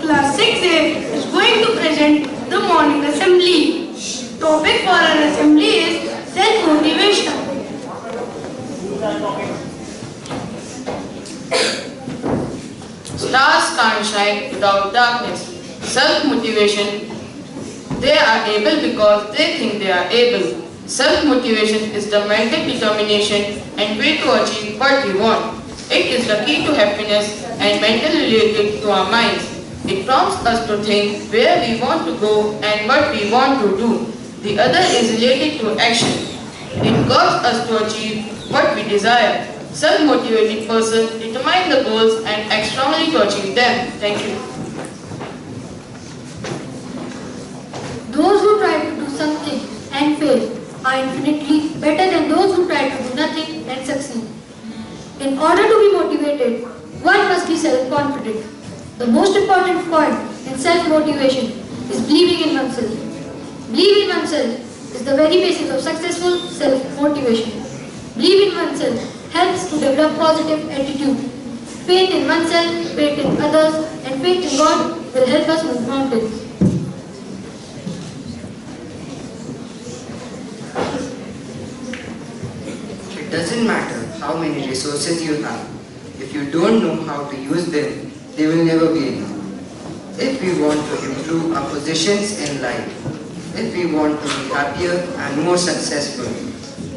Class 6A is going to present the morning assembly. Topic for our assembly is self-motivation. Stars can't shine without darkness. Self-motivation. They are able because they think they are able. Self-motivation is the mental determination and way to achieve what we want. It is the key to happiness and mentally related to our minds. It prompts us to think where we want to go and what we want to do. The other is related to action. It guides us to achieve what we desire. Self-motivated person determine the goals and act strongly to achieve them. Thank you. Those who try to do something and fail are infinitely better than those who try to do nothing and succeed. In order to be motivated, one must be self-confident. The most important point in self-motivation is believing in oneself. Believing in oneself is the very basis of successful self-motivation. Believing in oneself helps to develop positive attitude. Faith in oneself, faith in others, and faith in God will help us move mountains. It doesn't matter how many resources you have. If you don't know how to use them, they will never be enough. If we want to improve our positions in life, if we want to be happier and more successful,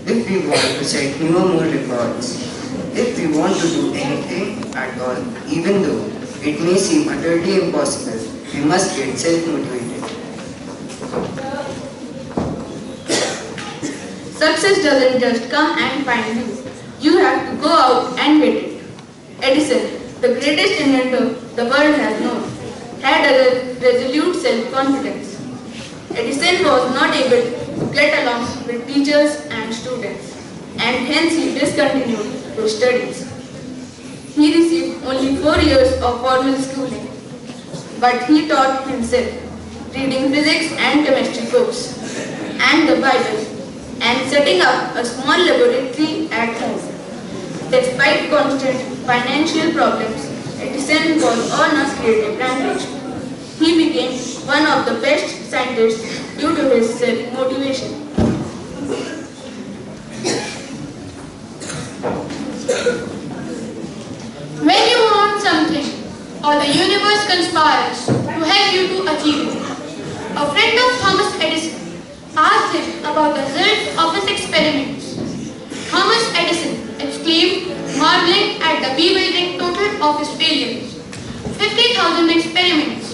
if we want to set newer, more records, if we want to do anything at all, even though it may seem utterly impossible, we must get self-motivated. Success doesn't just come and find you. You have to go out and get it. Edison, the greatest inventor the world has known, had a resolute self-confidence. Edison was not able to get along with teachers and students, and hence he discontinued his studies. He received only 4 years of formal schooling, but he taught himself, reading physics and chemistry books, and the Bible, and setting up a small laboratory at home. Despite constant financial problems, Edison was on a creative rampage. He became one of the best scientists due to his self-motivation. When you want something, or the universe conspires to help you to achieve it. A friend of Thomas Edison asked him about the results of his experiments. Thomas Edison exclaimed, marveling at the bewildering total of his failures. 50,000 experiments.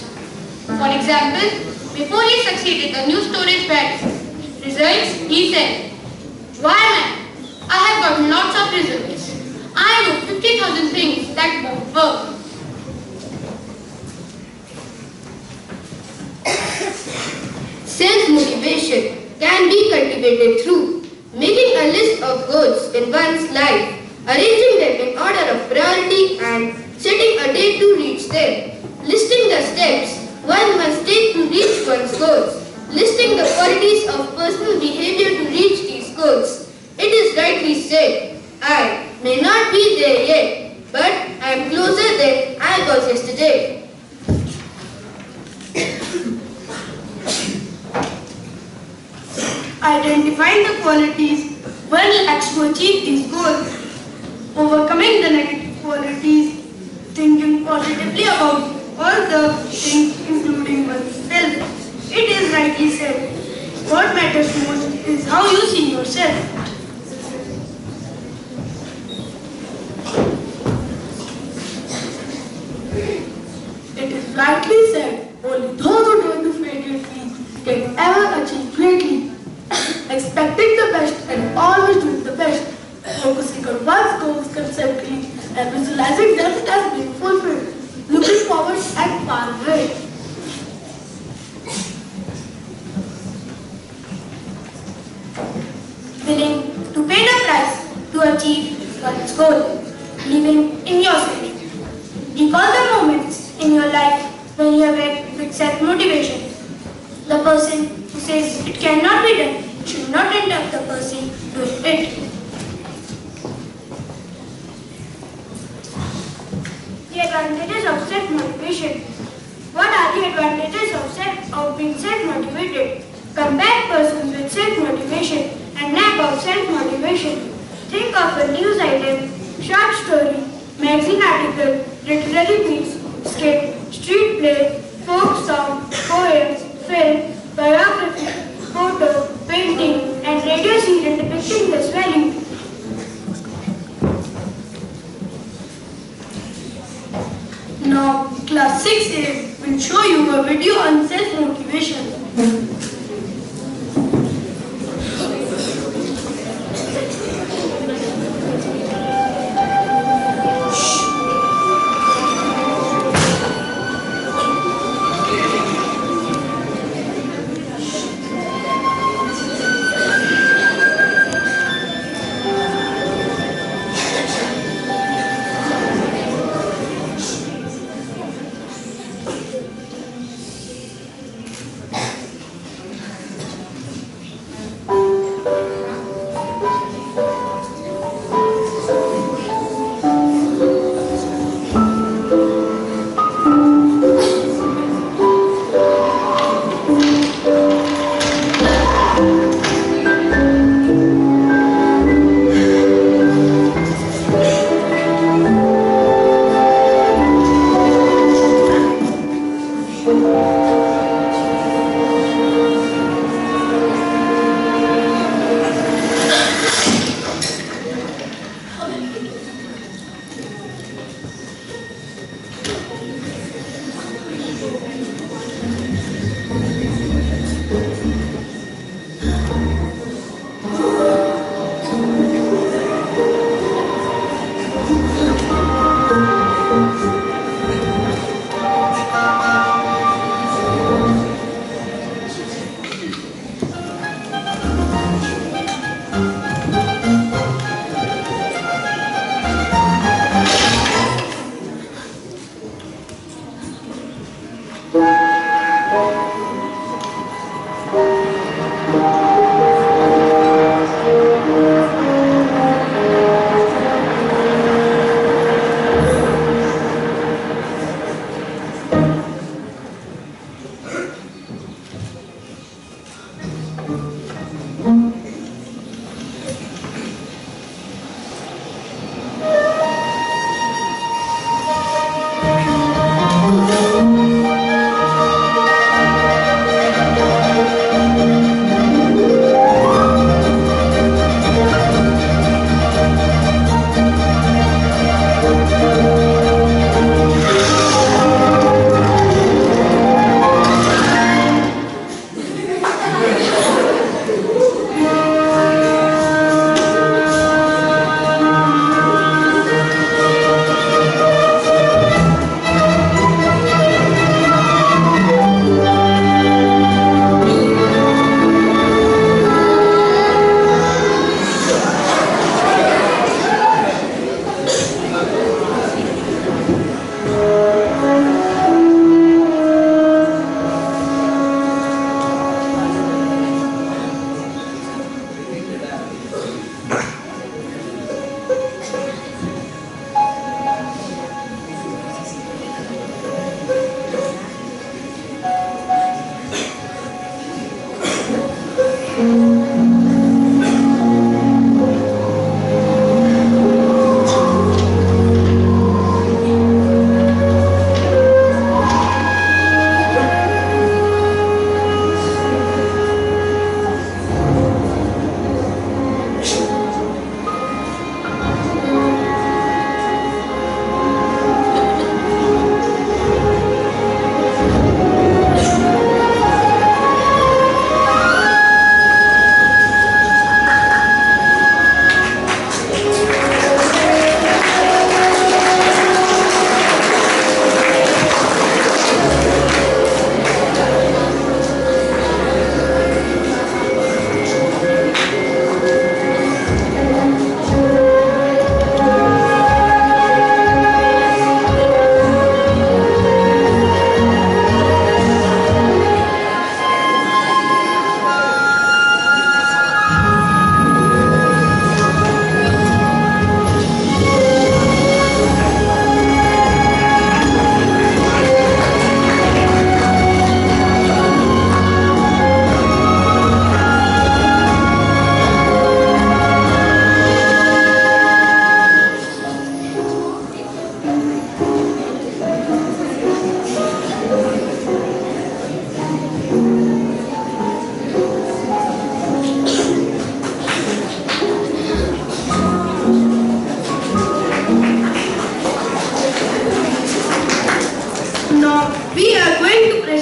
For example, before he succeeded a new storage battery results, he said, "Why man, I have got lots of results. I know 50,000 things that won't work." Self-motivation can be cultivated through making a list of goals in one's life, arranging them in order of priority and setting a date to reach them, listing the steps one must take to reach one's goals, listing the qualities of personal behavior to reach these goals. It is rightly said, I may not be there yet, but I am closer than I was yesterday. Identifying the qualities one lacks to achieve these goals, overcoming the negative qualities, thinking positively about all the things including oneself. It is rightly said, what matters most is how you see yourself. It is rightly said, only those who dare to fail greatly can ever achieve greatly. Expecting the best and always doing the best, focusing on one's goals constantly and visualizing them as being fulfilled, looking forward and far away. Willing to pay the price to achieve one's goal, believing in yourself. Recall the moments in your life when you have met with self-motivation. The person who says it cannot be done should not end up the person doing it. The advantages of self-motivation. What advantages of being self-motivated. Compare persons with self-motivation and lack of self-motivation. Think of a news item, short story, magazine article, literary piece, skit, street play, folk song, poem, film, biography, photo, painting, and radio serial depicting this value. Now, class 6A will show you a video on self-motivation.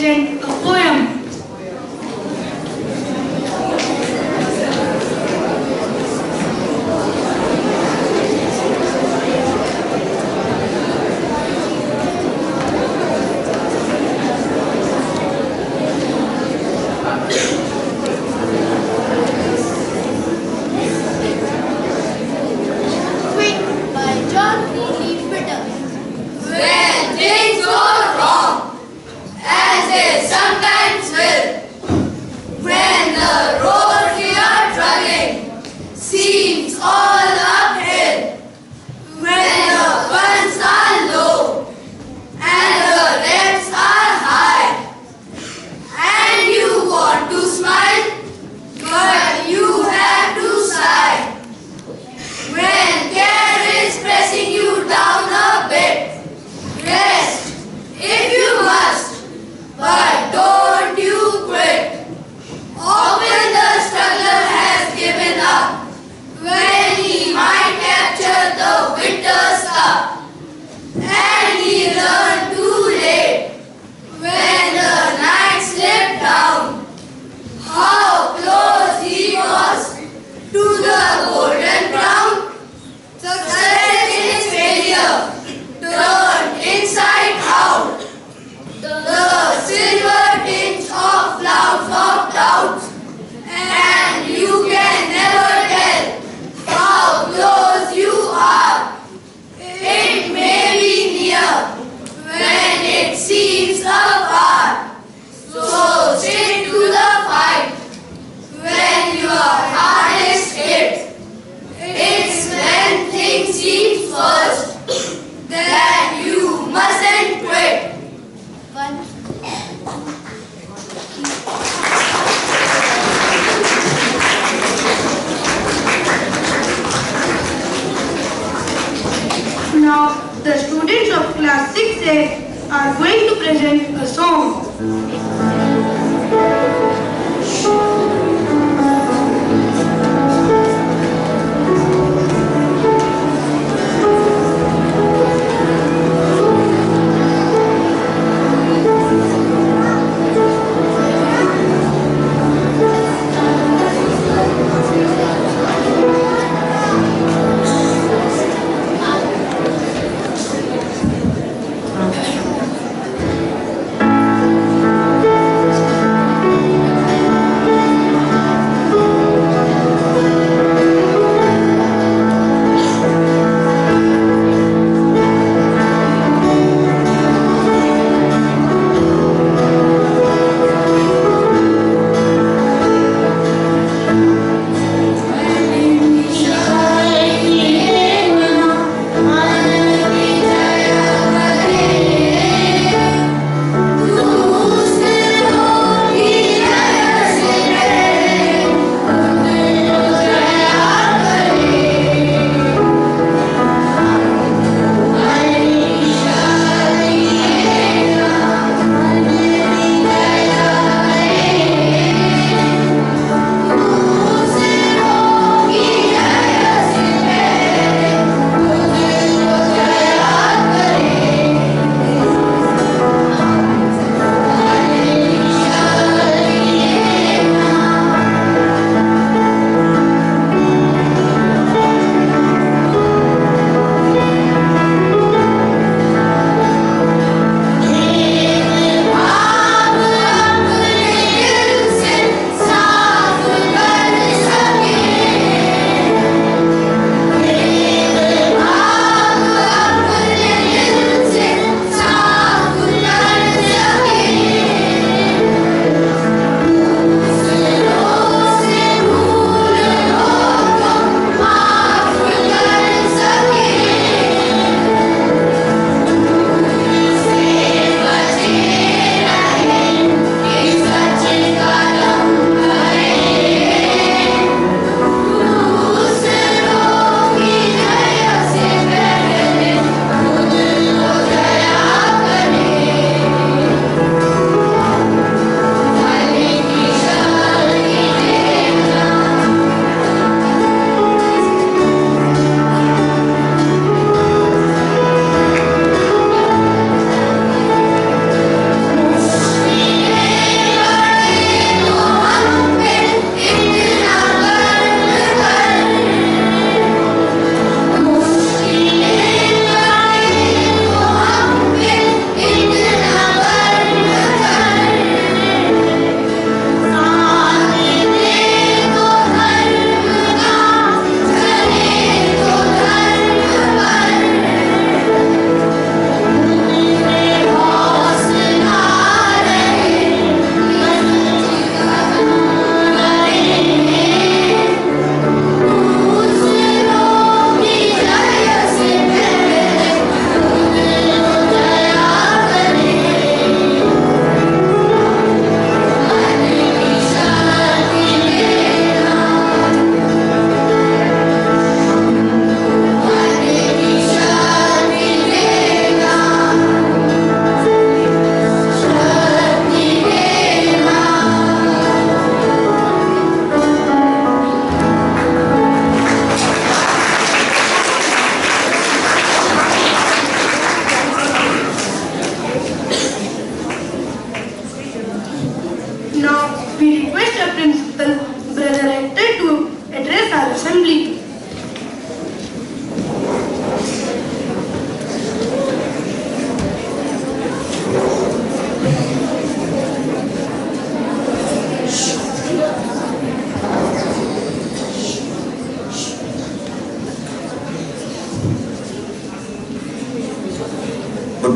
present a poem. When things go wrong, as they sometimes will, when the road we are trudging seems all uphill, when the funds are low and the debts are high, and you want to smile, but you have to sigh, when care is pressing you down a bit, rest if you must, but don't you quit. Often the struggler has given up when he might capture the winter's cup, and he learned too late when the night slipped down how close he was to the golden crown. Success in his failure turned inside out. The silver tinge of clouds of doubt, and you can never tell how close you are. It may be near when it seems afar. So stick to the fight when you are hardest hit. It's when things seem worst that you mustn't quit. Now, the students of class 6A are going to present a song.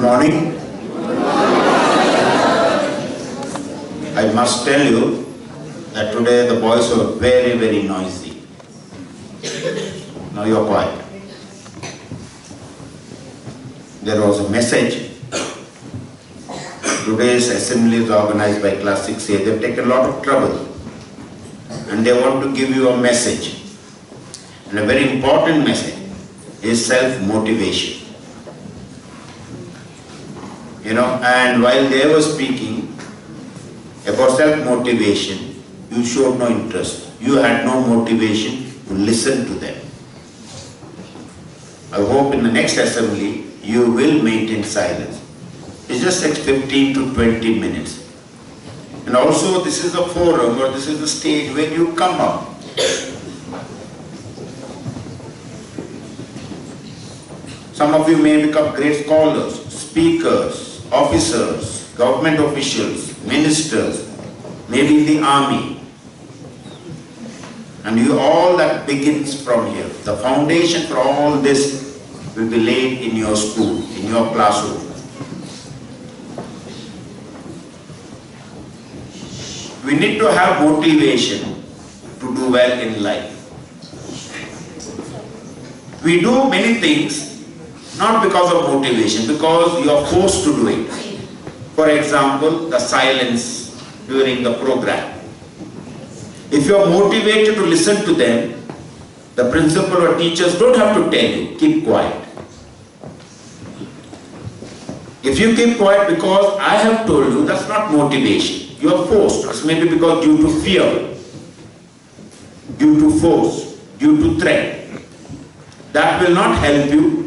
morning. I must tell you that today the boys were very, very noisy. Now you're quiet. There was a message. Today's assembly is organized by Class 6A. They've taken a lot of trouble. And they want to give you a message. And a very important message is self-motivation. And while they were speaking about self-motivation, you showed no interest. You had no motivation to listen to them. I hope in the next assembly, you will maintain silence. It just takes 15 to 20 minutes. And also, this is a forum or this is the stage where you come up. Some of you may become great scholars, speakers, officers, government officials, ministers, maybe in the army. And all that begins from here. The foundation for all this will be laid in your school, in your classroom. We need to have motivation to do well in life. We do many things not because of motivation, because you are forced to do it. For example, the silence during the program. If you are motivated to listen to them, the principal or teachers don't have to tell you, keep quiet. If you keep quiet because I have told you, that's not motivation. You are forced. It's maybe because due to fear, due to force, due to threat. That will not help you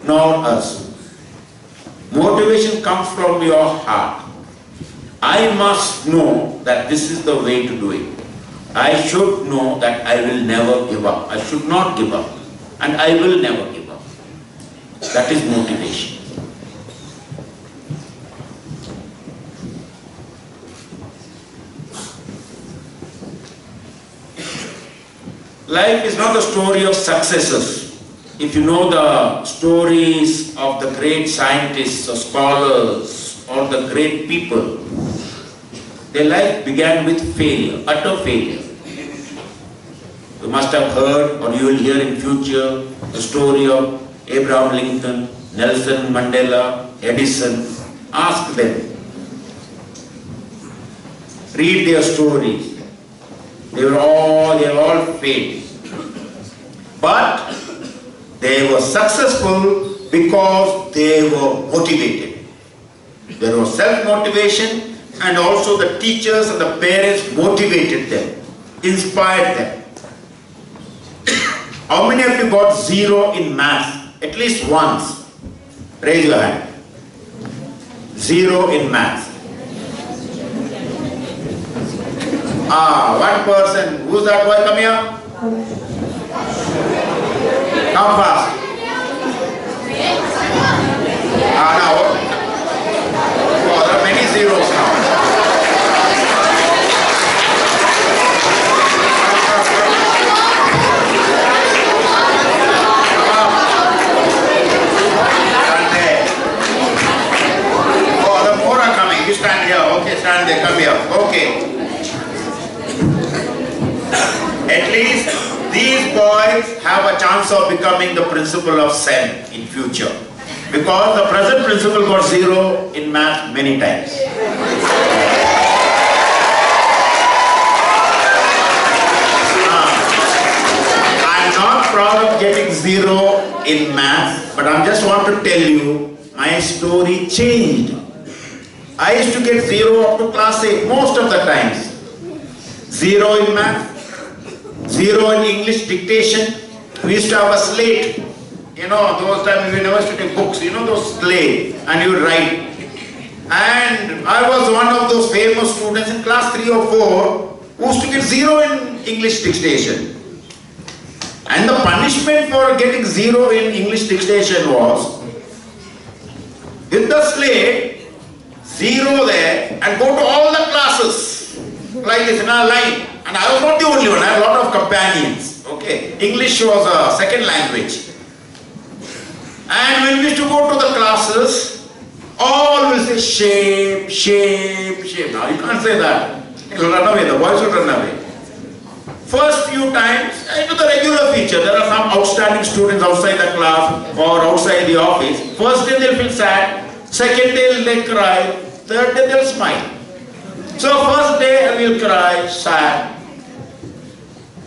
nor us. Motivation comes from your heart. I must know that this is the way to do it. I should know that I will never give up. I should not give up. And I will never give up. That is motivation. Life is not a story of successes. If you know the stories of the great scientists or scholars or the great people, their life began with failure, utter failure. You must have heard or you will hear in future the story of Abraham Lincoln, Nelson Mandela, Edison. Ask them. Read their stories. They all failed. But they were successful because they were motivated. There was self-motivation, and also the teachers and the parents motivated them, inspired them. How many of you got 0 in maths? At least once. Raise your hand. 0 in maths. One person. Who's that boy? Come here. Come fast. Now. Oh, there are many zeros now. Stand there. Oh, the more are coming. You stand here. Okay, stand there. Come here. Okay. At least these boys have a chance of becoming the principal of SEN in future. Because the present principal got 0 in math many times. I'm not proud of getting 0 in math, but I just want to tell you, my story changed. I used to get 0 up to class 8 most of the times. 0 in math, 0 in English dictation. We used to have a slate. You know, those times we never used to take books. You know those slate, and you write. And I was one of those famous students in class 3 or 4 who used to get 0 in English dictation. And the punishment for getting 0 in English dictation was, with the slate, 0 there, and go to all the classes like this in a line. And I was not the only one, I had a lot of companions. Okay, English was a second language. And when we used to go to the classes, All will say shame, shame, shame. Now you can't say that. You'll run away, the boys will run away. First few times, it was a regular feature. There are some outstanding students outside the class or outside the office. First day they'll feel sad, second day they'll cry, third day they'll smile. So first day we'll cry, sad.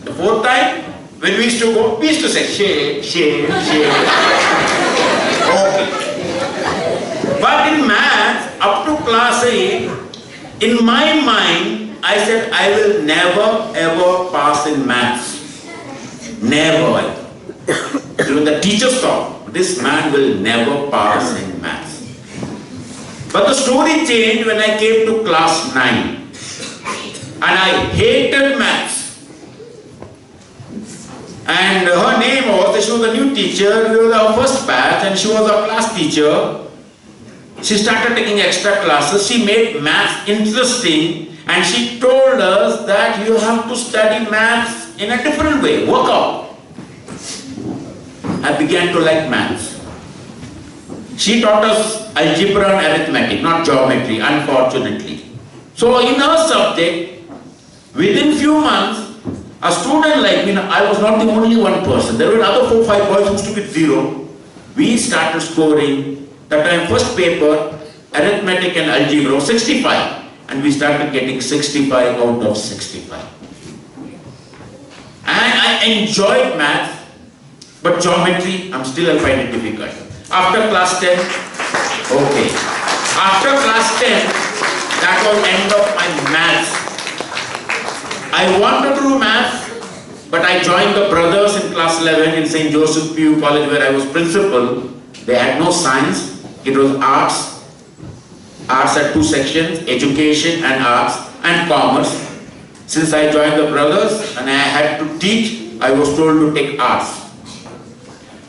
The fourth time, when we used to go, we used to say shame, shame, shame. Okay. But in maths, up to class 8, in my mind, I said I will never ever pass in maths. Never. Even the teachers thought, this man will never pass in maths. But the story changed when I came to class 9. And I hated maths. And her name was, she was a new teacher, we were our first batch, and she was our class teacher. She started taking extra classes, she made maths interesting, and she told us that you have to study maths in a different way, work out. I began to like maths. She taught us algebra and arithmetic, not geometry, unfortunately. So in her subject, within few months, a student like me, I was not the only one person. There were other 4 or 5 boys who used to be 0. We started scoring, that time first paper, arithmetic and algebra, 65. And we started getting 65 out of 65. And I enjoyed math, but geometry, I find it difficult. After class 10, okay. After class 10, that was end of my maths. I wanted to do maths, but I joined the brothers in class 11 in St. Joseph PU College where I was principal. They had no science, it was arts. Arts had 2 sections, education and arts, and commerce. Since I joined the brothers and I had to teach, I was told to take arts.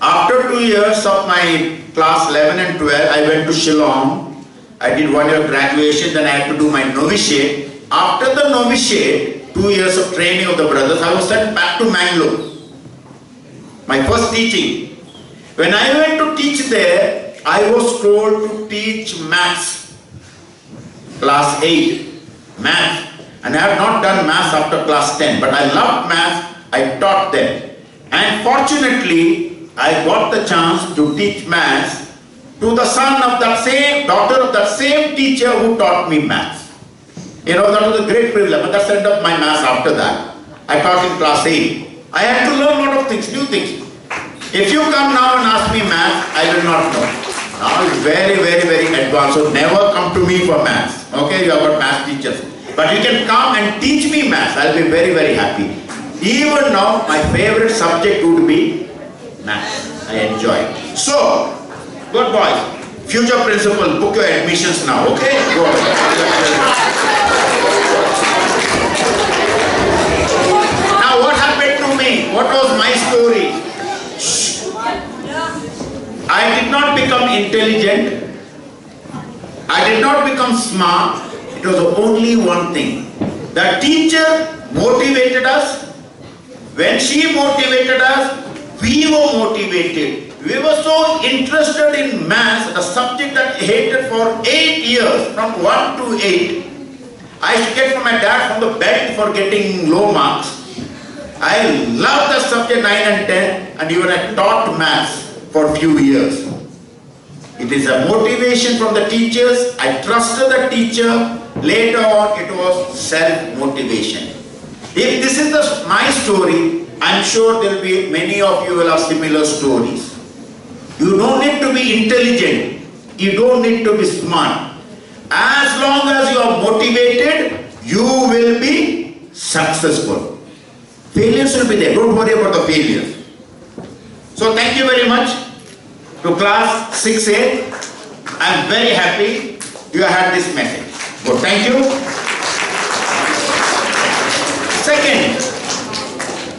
After 2 years of my class 11 and 12, I went to Shillong. I did 1 year graduation, then I had to do my novitiate. After the novitiate, 2 years of training of the brothers, I was sent back to Mangalore. My first teaching. When I went to teach there, I was told to teach maths. Class 8, math. And I have not done maths after class 10, but I loved maths, I taught them. And fortunately, I got the chance to teach maths to the son of that same, daughter of that same teacher who taught me maths. You know, that was a great privilege, but that's the end of my maths after that. I taught in class 8. I had to learn a lot of things, new things. If you come now and ask me maths, I will not know. Now it's very, very, very advanced, so never come to me for maths. Okay, you have got maths teachers. But you can come and teach me maths, I'll be very, very happy. Even now, my favorite subject would be maths. I enjoy it. So, good boys, future principal, book your admissions now, okay? Go ahead. Now what happened to me? What was my story? I did not become intelligent. I did not become smart. It was only one thing. The teacher motivated us. When she motivated us, we were motivated. We were so interested in maths, the subject that I hated for 8 years, from 1 to 8. I used to get from my dad from the bed for getting low marks. I loved the subject 9 and 10, and even I taught maths for a few years. It is a motivation from the teachers. I trusted the teacher. Later on, it was self-motivation. If this is my story, I'm sure there will be many of you will have similar stories. You don't need to be intelligent. You don't need to be smart. As long as you are motivated, you will be successful. Failures will be there. Don't worry about the failures. So thank you very much to class 6A. I'm very happy you had this message. So thank you. Second,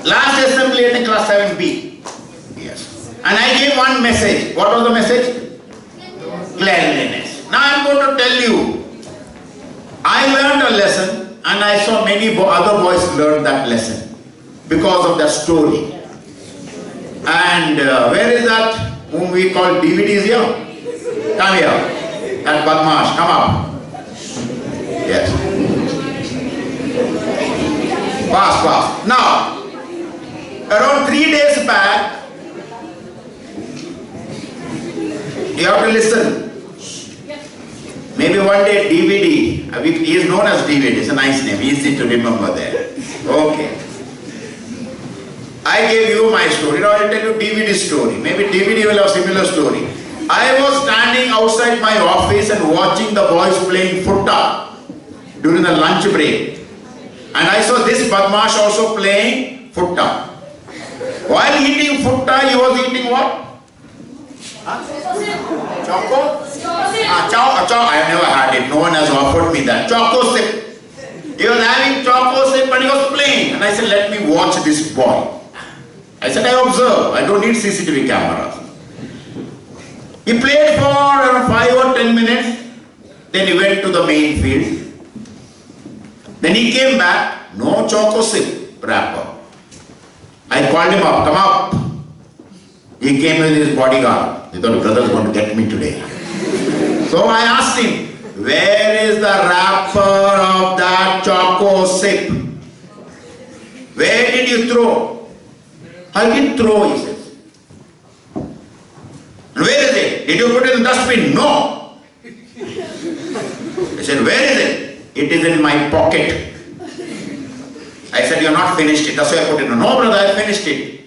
last assembly in class 7B. Yes. And I gave one message. What was the message? Cleanliness. Now I'm going to tell you. I learned a lesson and I saw many other boys learn that lesson because of that story. And where is that whom we call DVDs here? Come here. That Badmash, come up. Yes. Fast, fast. Now, around 3 days back, you have to listen. Maybe one day DVD, he is known as DVD, it's a nice name, easy to remember there. Okay. I gave you my story, now I will tell you DVD story. Maybe DVD will have similar story. I was standing outside my office and watching the boys playing futta during the lunch break. And I saw this Badmash also playing futta. While eating futta, he was eating what? Choco? I have never had it. No one has offered me that. Choco sip. He was having choco sip and he was playing. And I said, let me watch this boy. I said, I observe. I don't need CCTV cameras. He played for around 5 or 10 minutes. Then he went to the main field. Then he came back. No choco sip wrapper. I called him up. Come up. He came with his bodyguard. He thought the brother is going to get me today. So I asked him, where is the wrapper of that choco sip? Where did you throw? I didn't throw, he says. Where is it? Did you put it in the dustbin? No. I said, where is it? It is in my pocket. I said, you are not finished it. That's why I put it. No, brother, I finished it.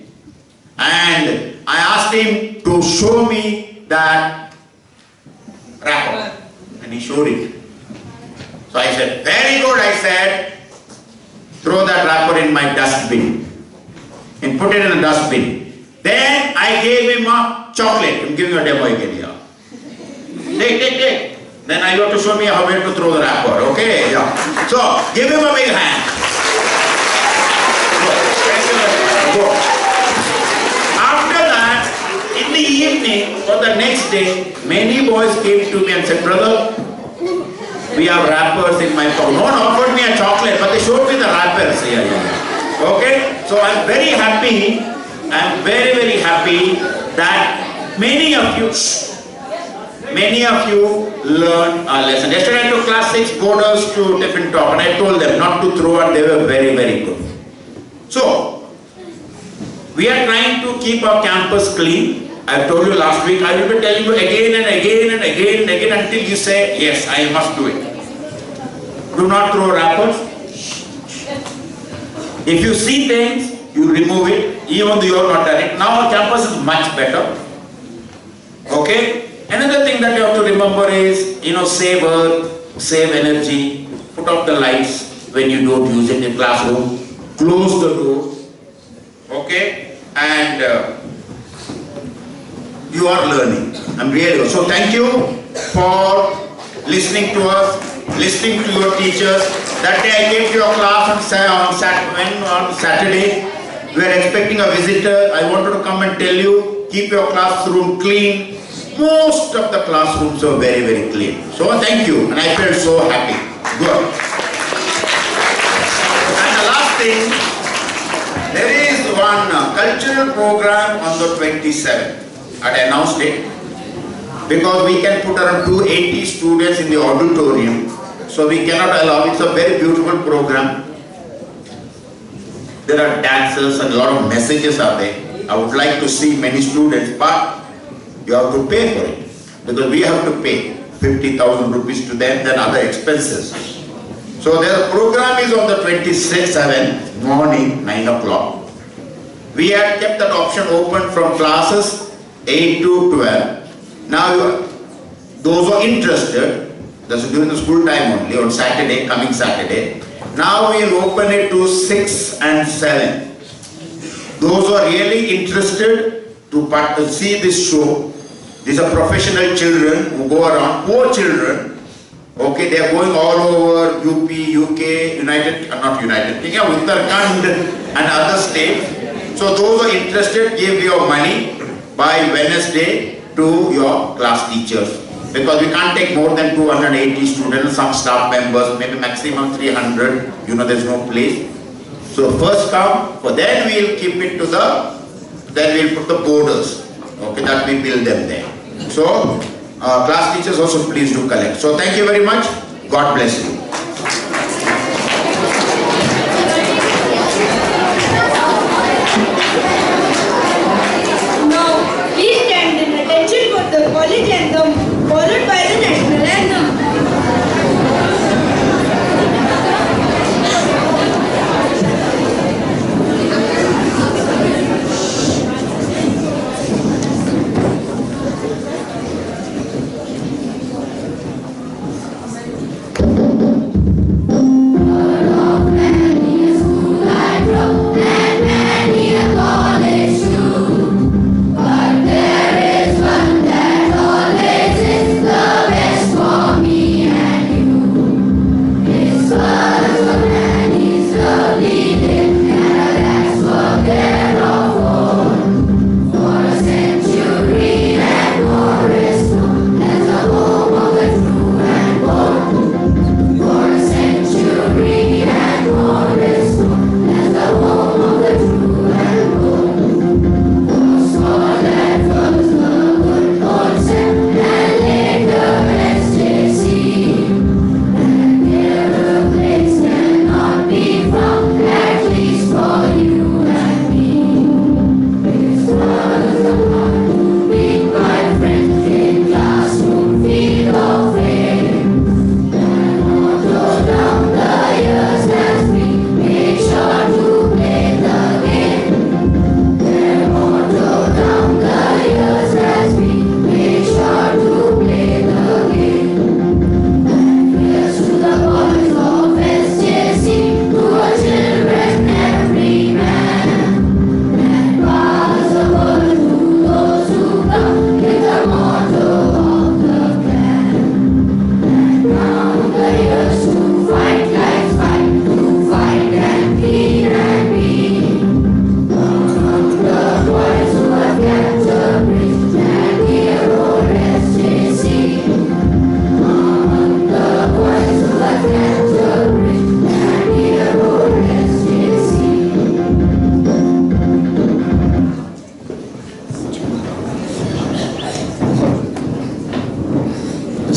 And I asked him to show me that wrapper. And he showed it. So I said, very good, I said. Throw that wrapper in my dustbin. And put it in the dustbin. Then I gave him a chocolate. I'm giving you a demo again here. Take. Then I got to show me how to throw the wrapper. Okay? Yeah. So, give him a big hand. Go. After that, in the evening or the next day, many boys came to me and said, brother, we have wrappers in my pocket. No one offered me a chocolate, but they showed me the wrappers here. Okay? So I'm very happy. I'm very, very happy that many of you learned a lesson. Yesterday I took class 6 boarders to Tiffin Talk and I told them not to throw and they were very, very good. So, we are trying to keep our campus clean. I told you last week, I will be telling you again and again and again and again until you say, yes, I must do it. Do not throw wrappers. If you see things, you remove it, even though you have not done it. Now our campus is much better. Okay? Another thing that you have to remember is, save earth, save energy, put off the lights when you don't use it in the classroom, close the door. Okay? And you are learning. I'm really good. So thank you for listening to us, listening to your teachers. That day I came to your class on Saturday. We are expecting a visitor. I wanted to come and tell you, keep your classroom clean. Most of the classrooms are very, very clean. So thank you. And I felt so happy. Good. And the last thing, there is one cultural program on the 27th. I announced it because we can put around 280 students in the auditorium. So we cannot allow, it's a very beautiful program. There are dances and a lot of messages are there. I would like to see many students, but you have to pay for it. Because we have to pay 50,000 rupees to them, then other expenses. So the program is on the 27th morning, 9 o'clock. We had kept that option open from classes 8 to 12. Now, those who are interested, that's during the school time only, on Saturday, coming Saturday. Now we will open it to 6 and 7. Those who are really interested to see this show, these are professional children who go around, poor children. Okay, they are going all over UP, UK, Uttarakhand and other states. So those who are interested, give your money by Wednesday to your class teachers. Because we can't take more than 280 students, some staff members, maybe maximum 300, there's no place. So first come, then we'll keep it to then we'll put the borders. Okay, that we build them there. So Class teachers also please do collect. So thank you very much. God bless you. Now, please stand in attention for the college anthem, followed by the national anthem.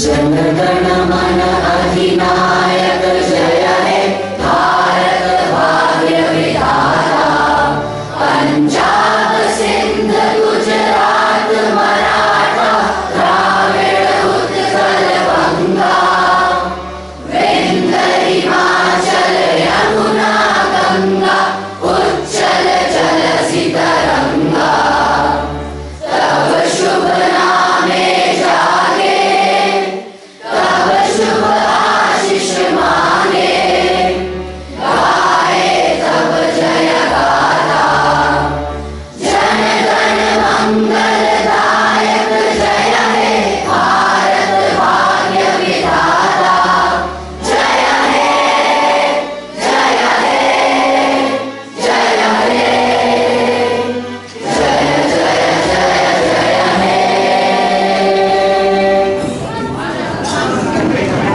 जनगण मन अधिनायक